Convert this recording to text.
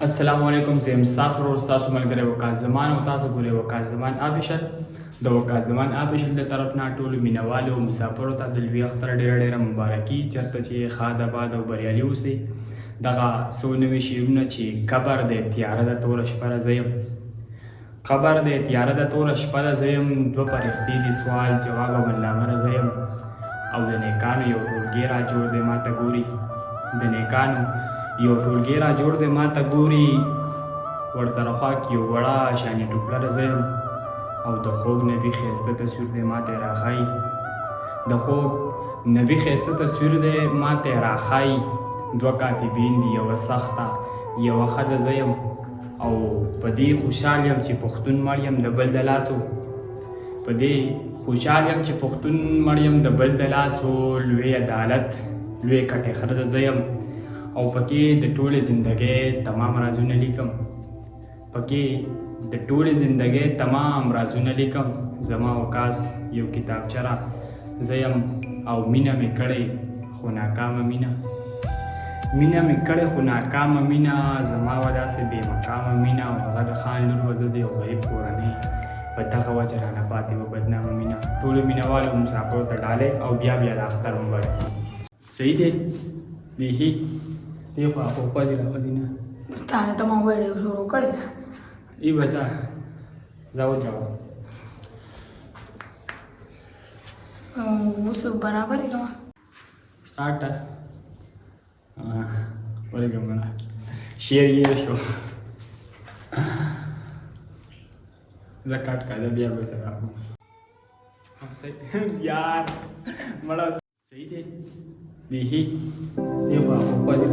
السلام علیکم زم تاسو ورو تاسو ملګری وکاس زمان او تاسو ګورئ وکاس زمان افیشل د وکاس زمان افیشل د طرف نه ټول مینوالو او مسافرو ته د لوی اختر ډیره مبارکي چرته چې خاد آباد او بریالي اوسئ دغه څو نوي شعرونه چې قبر د تیاره د توره شپه زیم قبر د تیاره د توره شپه زیم دوه پرختي دي سوال جواب او ملامره زیم او د نیکانو یو ټولګی را جوړ دی ماته ګوري د نیکانو یو ټولګی را جوړ دی ماته ګوري ورسره خوا کې یو وړه شانې ټوپلره زه یم او د خوږ نبي ښایسته تصویر دی ماته یې راښایي د خوږ نبي ښایسته تصویر دی ماته یې راښایي دوه کاتبین دي یوه سخته یوه ښځه زه یم او په دې خوشحال یم چې پښتون مړ یم د بل د لاسو په دې خوشحال یم چې پښتون مړ یم د بل د لاسو لوی عدالت لوی کټې خره زه یم او پکې د ټولې زندګۍ تمام رازونه لیکم پکې د ټولې زندګۍ تمام رازونه لیکم زما وکاس یو کتابچه را زه یم او مینه مې کړې خو ناکامه مینه مینه مې کړې خو ناکامه مینه زما وه داسې بې مقامه مینه او هغه د خان لور وه زه د یو غریب کورنۍ په دغه وجه رانه پاتې وه بدنامه مینه ټولو مینهوالو مسافرو ته ډالۍ او بیا د اختر مبارکي صحیح دی بیخي دی خو اخوخوا دي راغلي نه تا ته ما ویډیو شروع کړې ده ای بسه دا ودرېږه اوس برابر یې کوه سټارټ ورېږه مړه شعر یې شو زه کټ کړه بیا به سره راغلم یار مړه صحیح دی بیخي دی خو اخوخوا دي